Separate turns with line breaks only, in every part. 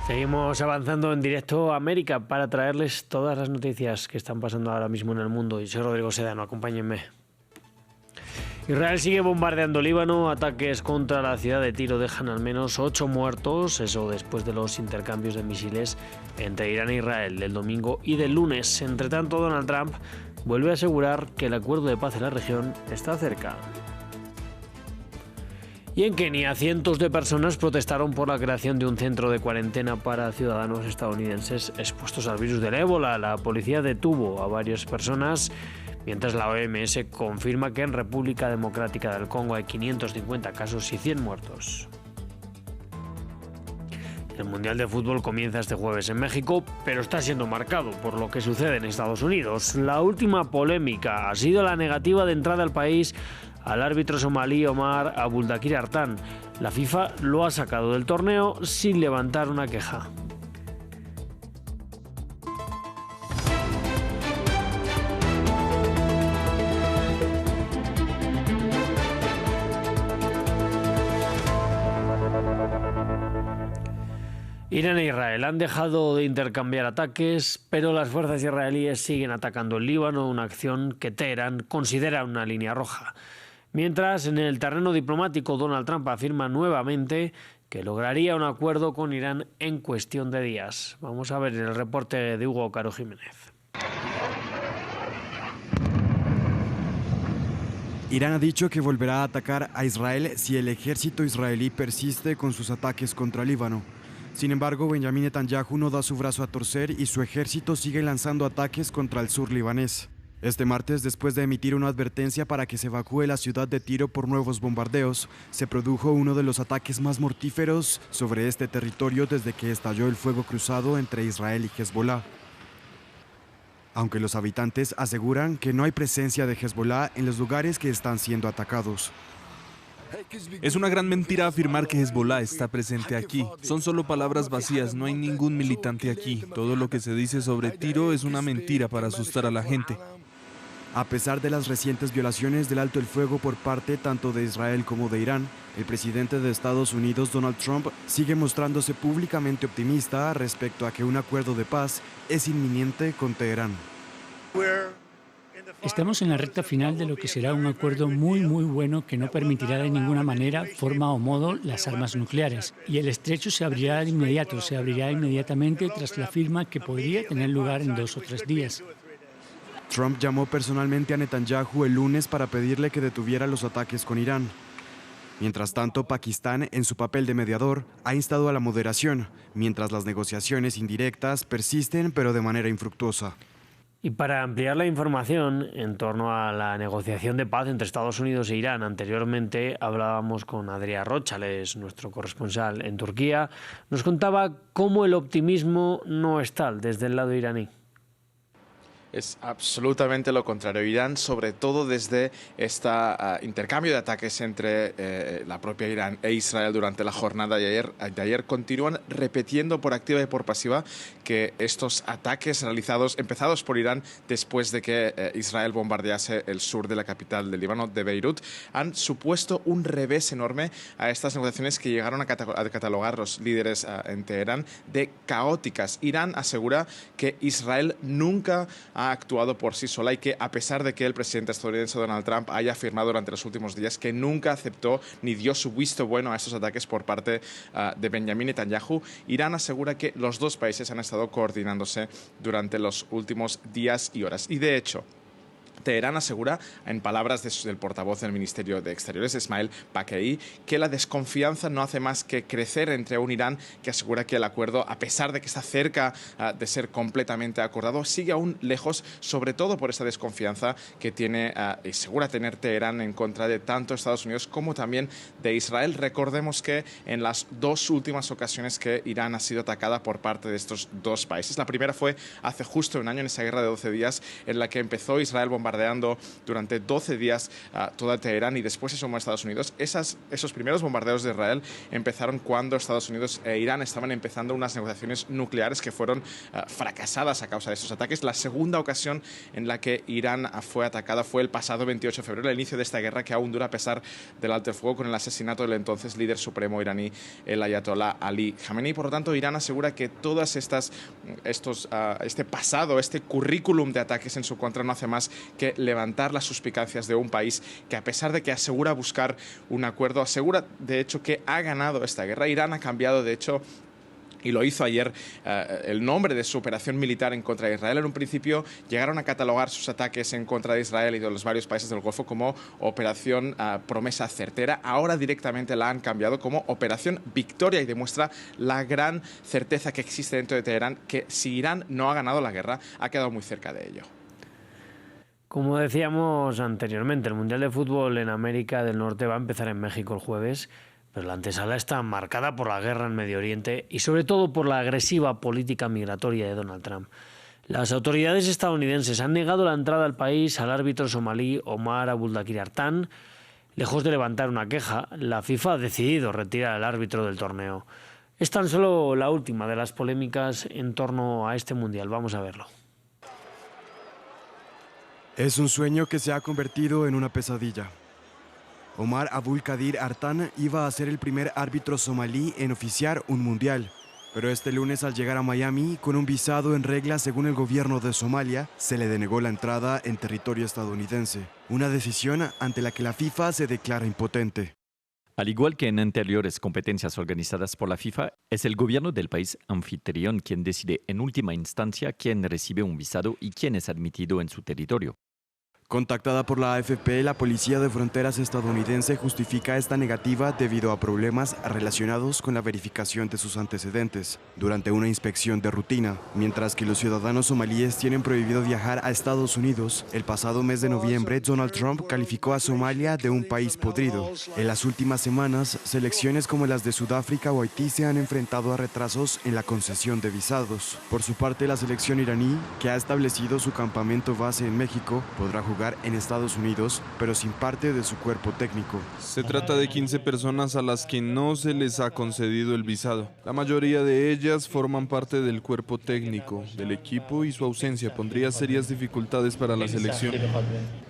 Seguimos avanzando en directo a América para traerles todas las noticias que están pasando ahora mismo en el mundo. Y soy Rodrigo Sedano, acompáñenme. Israel sigue bombardeando Líbano. Ataques contra la ciudad de Tiro dejan al menos 8 muertos. Eso después de los intercambios de misiles entre Irán e Israel del domingo y del lunes. Entre tanto, Donald Trump vuelve a asegurar que el acuerdo de paz en la región está cerca. Y en Kenia, cientos de personas protestaron por la creación de un centro de cuarentena para ciudadanos estadounidenses expuestos al virus del ébola. La policía detuvo a varias personas, mientras la OMS confirma que en República Democrática del Congo hay 550 casos y 100 muertos. El Mundial de Fútbol comienza este jueves en México, pero está siendo marcado por lo que sucede en Estados Unidos. La última polémica ha sido la negativa de entrada al país al árbitro somalí Omar Abuldakir Artan. La FIFA lo ha sacado del torneo sin levantar una queja. Irán e Israel han dejado de intercambiar ataques, pero las fuerzas israelíes siguen atacando el Líbano, una acción que Teherán considera una línea roja. Mientras, en el terreno diplomático, Donald Trump afirma nuevamente que lograría un acuerdo con Irán en cuestión de días. Vamos a ver el reporte de Hugo Caro Jiménez.
Irán ha dicho que volverá a atacar a Israel si el ejército israelí persiste con sus ataques contra Líbano. Sin embargo, Benjamin Netanyahu no da su brazo a torcer y su ejército sigue lanzando ataques contra el sur libanés. Este martes, después de emitir una advertencia para que se evacúe la ciudad de Tiro por nuevos bombardeos, se produjo uno de los ataques más mortíferos sobre este territorio desde que estalló el fuego cruzado entre Israel y Hezbollah. Aunque los habitantes aseguran que no hay presencia de Hezbollah en los lugares que están siendo atacados.
Es una gran mentira afirmar que Hezbollah está presente aquí. Son solo palabras vacías, no hay ningún militante aquí. Todo lo que se dice sobre Tiro es una mentira para asustar a la gente.
A pesar de las recientes violaciones del alto el fuego por parte tanto de Israel como de Irán, el presidente de Estados Unidos, Donald Trump, sigue mostrándose públicamente optimista respecto a que un acuerdo de paz es inminente con Teherán.
Estamos en la recta final de lo que será un acuerdo muy bueno que no permitirá de ninguna manera, forma o modo las armas nucleares. Y el estrecho se abrirá de inmediato, se abrirá inmediatamente tras la firma que podría tener lugar en 2 o 3 días.
Trump llamó personalmente a Netanyahu el lunes para pedirle que detuviera los ataques con Irán. Mientras tanto, Pakistán, en su papel de mediador, ha instado a la moderación, mientras las negociaciones indirectas persisten pero de manera infructuosa.
Y para ampliar la información en torno a la negociación de paz entre Estados Unidos e Irán, anteriormente hablábamos con Adrià Rochales, nuestro corresponsal en Turquía. Nos contaba cómo el optimismo no es tal desde el lado iraní.
Es absolutamente lo contrario. Irán, sobre todo desde este intercambio de ataques entre la propia Irán e Israel durante la jornada de ayer, continúan repitiendo por activa y por pasiva que estos ataques empezados por Irán después de que Israel bombardease el sur de la capital del Líbano, de Beirut, han supuesto un revés enorme a estas negociaciones que llegaron a catalogar los líderes en Teherán de caóticas. Irán asegura que Israel nunca ha actuado por sí sola y que, a pesar de que el presidente estadounidense Donald Trump haya afirmado durante los últimos días que nunca aceptó ni dio su visto bueno a estos ataques por parte de Benjamin Netanyahu, Irán asegura que los dos países han estado coordinándose durante los últimos días y horas. Y de hecho, Teherán asegura, en palabras del portavoz del Ministerio de Exteriores, Esmail Baqei, que la desconfianza no hace más que crecer entre un Irán que asegura que el acuerdo, a pesar de que está cerca de ser completamente acordado, sigue aún lejos, sobre todo por esta desconfianza que tiene y asegura tener Teherán en contra de tanto Estados Unidos como también de Israel. Recordemos que en las 2 últimas ocasiones que Irán ha sido atacada por parte de estos dos países, la primera fue hace justo un año, en esa guerra de 12 días en la que empezó Israel bombardeando bombardeando durante 12 días toda Teherán y después se sumó a Estados Unidos. Esos primeros bombardeos de Israel empezaron cuando Estados Unidos e Irán estaban empezando unas negociaciones nucleares que fueron fracasadas a causa de estos ataques. La segunda ocasión en la que Irán fue atacada fue el pasado 28 de febrero, el inicio de esta guerra que aún dura a pesar del alto el fuego, con el asesinato del entonces líder supremo iraní, el ayatolá Ali Khamenei. Por lo tanto, Irán asegura que todas este pasado, este currículum de ataques en su contra no hace más que levantar las suspicacias de un país que, a pesar de que asegura buscar un acuerdo, asegura de hecho que ha ganado esta guerra. Irán ha cambiado de hecho, y lo hizo ayer, el nombre de su operación militar en contra de Israel. En un principio llegaron a catalogar sus ataques en contra de Israel y de los varios países del Golfo como Operación Promesa Certera. Ahora directamente la han cambiado como Operación Victoria y demuestra la gran certeza que existe dentro de Teherán, que si Irán no ha ganado la guerra, ha quedado muy cerca de ello.
Como decíamos anteriormente, el Mundial de Fútbol en América del Norte va a empezar en México el jueves, pero la antesala está marcada por la guerra en Medio Oriente y sobre todo por la agresiva política migratoria de Donald Trump. Las autoridades estadounidenses han negado la entrada al país al árbitro somalí Omar Abdulkadir Artan. Lejos de levantar una queja, la FIFA ha decidido retirar al árbitro del torneo. Es tan solo la última de las polémicas en torno a este Mundial. Vamos a verlo.
Es un sueño que se ha convertido en una pesadilla. Omar Abdulkadir Artan iba a ser el primer árbitro somalí en oficiar un mundial, pero este lunes al llegar a Miami con un visado en regla según el gobierno de Somalia, se le denegó la entrada en territorio estadounidense, una decisión ante la que la FIFA se declara impotente.
Al igual que en anteriores competencias organizadas por la FIFA, es el gobierno del país anfitrión quien decide en última instancia quién recibe un visado y quién es admitido en su territorio.
Contactada por la AFP, la Policía de Fronteras estadounidense justifica esta negativa debido a problemas relacionados con la verificación de sus antecedentes durante una inspección de rutina. Mientras que los ciudadanos somalíes tienen prohibido viajar a Estados Unidos, el pasado mes de noviembre Donald Trump calificó a Somalia de un país podrido. En las últimas semanas, selecciones como las de Sudáfrica o Haití se han enfrentado a retrasos en la concesión de visados. Por su parte, la selección iraní, que ha establecido su campamento base en México, podrá jugar en Estados Unidos, pero sin parte de su cuerpo técnico.
Se trata de 15 personas a las que no se les ha concedido el visado. La mayoría de ellas forman parte del cuerpo técnico del equipo y su ausencia pondría serias dificultades para la selección.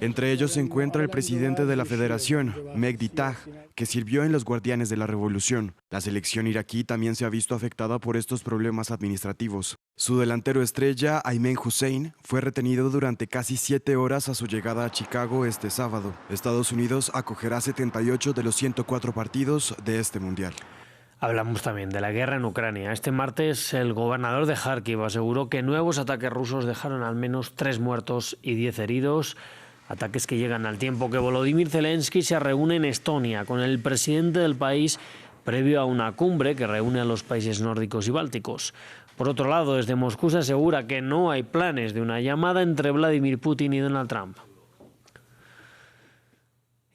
Entre ellos se encuentra el presidente de la federación, Mehdi Tag, que sirvió en los Guardianes de la Revolución. La selección iraquí también se ha visto afectada por estos problemas administrativos. Su delantero estrella, Aymen Hussein, fue retenido durante casi 7 horas a su llegada a Chicago este sábado. Estados Unidos acogerá 78 de los 104 partidos de este mundial.
Hablamos también de la guerra en Ucrania. Este martes el gobernador de Kharkiv aseguró que nuevos ataques rusos dejaron al menos 3 muertos y 10 heridos. Ataques que llegan al tiempo que Volodymyr Zelensky se reúne en Estonia con el presidente del país previo a una cumbre que reúne a los países nórdicos y bálticos. Por otro lado, desde Moscú se asegura que no hay planes de una llamada entre Vladimir Putin y Donald Trump.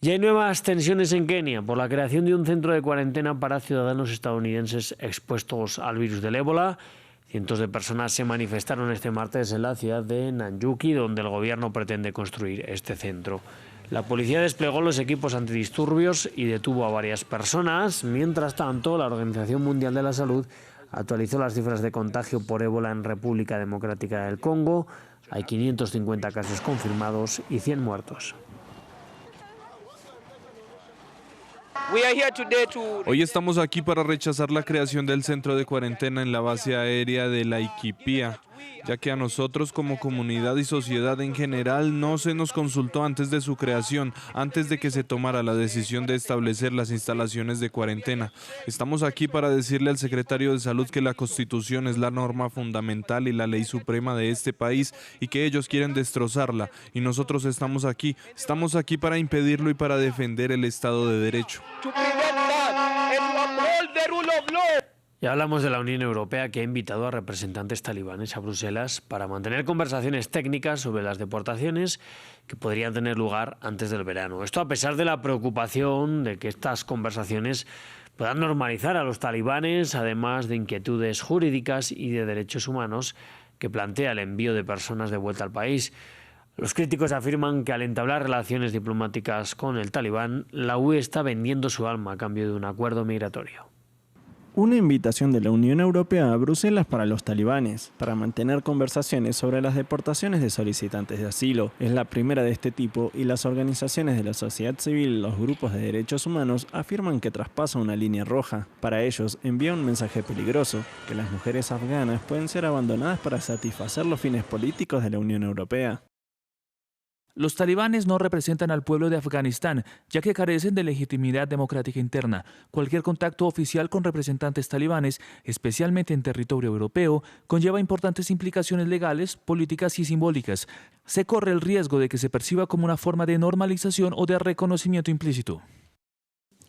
Y hay nuevas tensiones en Kenia por la creación de un centro de cuarentena para ciudadanos estadounidenses expuestos al virus del ébola. Cientos de personas se manifestaron este martes en la ciudad de Nanyuki, donde el gobierno pretende construir este centro. La policía desplegó los equipos antidisturbios y detuvo a varias personas. Mientras tanto, la Organización Mundial de la Salud actualizó las cifras de contagio por ébola en República Democrática del Congo. Hay 550 casos confirmados y 100 muertos.
Hoy estamos aquí para rechazar la creación del centro de cuarentena en la base aérea de Laikipia, ya que a nosotros como comunidad y sociedad en general no se nos consultó antes de su creación, antes de que se tomara la decisión de establecer las instalaciones de cuarentena. Estamos aquí para decirle al secretario de Salud que la Constitución es la norma fundamental y la ley suprema de este país y que ellos quieren destrozarla, y nosotros estamos aquí para impedirlo y para defender el Estado de Derecho.
Y hablamos de la Unión Europea, que ha invitado a representantes talibanes a Bruselas para mantener conversaciones técnicas sobre las deportaciones que podrían tener lugar antes del verano. Esto a pesar de la preocupación de que estas conversaciones puedan normalizar a los talibanes, además de inquietudes jurídicas y de derechos humanos que plantea el envío de personas de vuelta al país. Los críticos afirman que al entablar relaciones diplomáticas con el talibán, la UE está vendiendo su alma a cambio de un acuerdo migratorio.
Una invitación de la Unión Europea a Bruselas para los talibanes, para mantener conversaciones sobre las deportaciones de solicitantes de asilo. Es la primera de este tipo y las organizaciones de la sociedad civil y los grupos de derechos humanos afirman que traspasa una línea roja. Para ellos, envía un mensaje peligroso, que las mujeres afganas pueden ser abandonadas para satisfacer los fines políticos de la Unión Europea.
Los talibanes no representan al pueblo de Afganistán, ya que carecen de legitimidad democrática interna. Cualquier contacto oficial con representantes talibanes, especialmente en territorio europeo, conlleva importantes implicaciones legales, políticas y simbólicas. Se corre el riesgo de que se perciba como una forma de normalización o de reconocimiento implícito.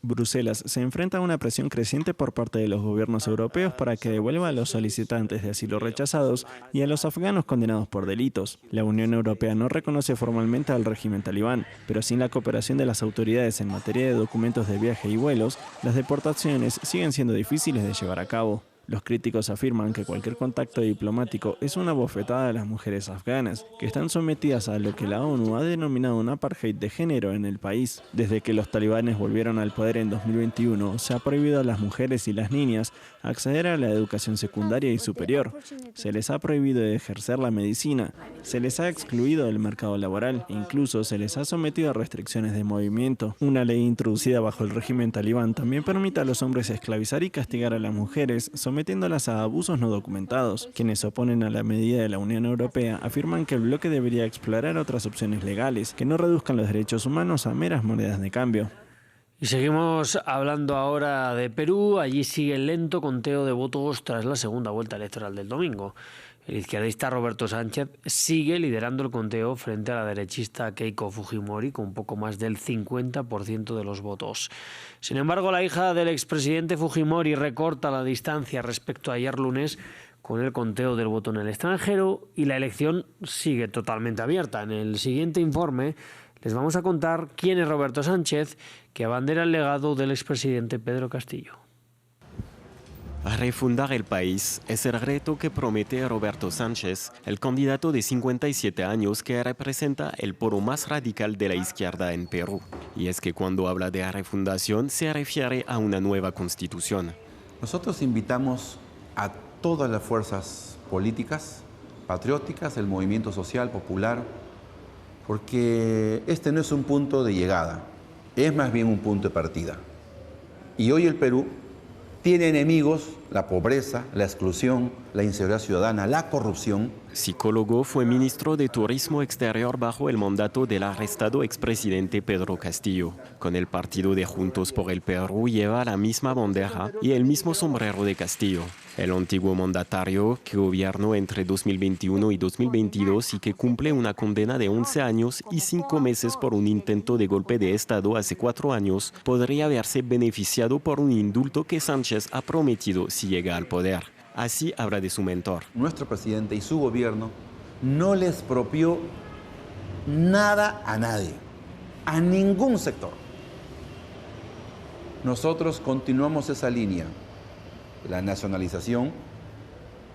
Bruselas se enfrenta a una presión creciente por parte de los gobiernos europeos para que devuelva a los solicitantes de asilo rechazados y a los afganos condenados por delitos. La Unión Europea no reconoce formalmente al régimen talibán, pero sin la cooperación de las autoridades en materia de documentos de viaje y vuelos, las deportaciones siguen siendo difíciles de llevar a cabo. Los críticos afirman que cualquier contacto diplomático es una bofetada a las mujeres afganas, que están sometidas a lo que la ONU ha denominado un apartheid de género en el país. Desde que los talibanes volvieron al poder en 2021, se ha prohibido a las mujeres y las niñas acceder a la educación secundaria y superior. Se les ha prohibido ejercer la medicina, se les ha excluido del mercado laboral e incluso se les ha sometido a restricciones de movimiento. Una ley introducida bajo el régimen talibán también permite a los hombres esclavizar y castigar a las mujeres, sometiéndolas a abusos no documentados. Quienes se oponen a la medida de la Unión Europea afirman que el bloque debería explorar otras opciones legales que no reduzcan los derechos humanos a meras monedas de cambio.
Y seguimos hablando ahora de Perú. Allí sigue el lento conteo de votos tras la segunda vuelta electoral del domingo. El izquierdista Roberto Sánchez sigue liderando el conteo frente a la derechista Keiko Fujimori con un poco más del 50% de los votos. Sin embargo, la hija del expresidente Fujimori recorta la distancia respecto a ayer lunes con el conteo del voto en el extranjero y la elección sigue totalmente abierta. En el siguiente informe les vamos a contar quién es Roberto Sánchez, que abandera el legado del expresidente Pedro Castillo.
Refundar el país es el reto que promete Roberto Sánchez, el candidato de 57 años que representa el polo más radical de la izquierda en Perú. Y es que cuando habla de refundación se refiere a una nueva constitución.
Nosotros invitamos a todas las fuerzas políticas, patrióticas, el movimiento social, popular, porque este no es un punto de llegada, es más bien un punto de partida. Y hoy el Perú tiene enemigos, la pobreza, la exclusión, la inseguridad ciudadana, la corrupción.
Psicólogo, fue ministro de Turismo Exterior bajo el mandato del arrestado expresidente Pedro Castillo. Con el partido de Juntos por el Perú lleva la misma bandera y el mismo sombrero de Castillo. El antiguo mandatario, que gobernó entre 2021 y 2022 y que cumple una condena de 11 años y 5 meses por un intento de golpe de Estado hace 4 años, podría haberse beneficiado por un indulto que Sánchez ha prometido si llega al poder. Así habla de su mentor.
Nuestro presidente y su gobierno no le expropió nada a nadie, a ningún sector. Nosotros continuamos esa línea. La nacionalización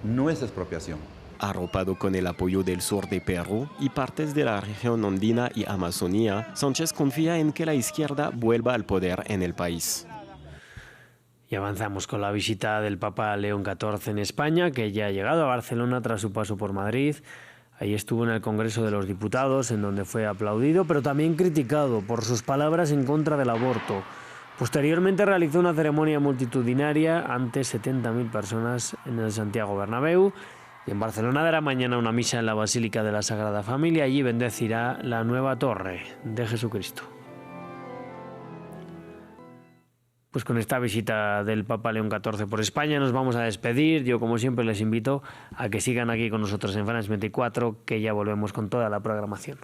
no es expropiación.
Arropado con el apoyo del sur de Perú y partes de la región andina y Amazonía, Sánchez confía en que la izquierda vuelva al poder en el país.
Y avanzamos con la visita del Papa León XIV en España, que ya ha llegado a Barcelona tras su paso por Madrid. Ahí estuvo en el Congreso de los Diputados, en donde fue aplaudido, pero también criticado por sus palabras en contra del aborto. Posteriormente realizó una ceremonia multitudinaria ante 70.000 personas en el Santiago Bernabéu. Y en Barcelona dará mañana una misa en la Basílica de la Sagrada Familia. Allí bendecirá la nueva torre de Jesucristo. Pues con esta visita del Papa León XIV por España nos vamos a despedir. Yo, como siempre, les invito a que sigan aquí con nosotros en France 24, que ya volvemos con toda la programación.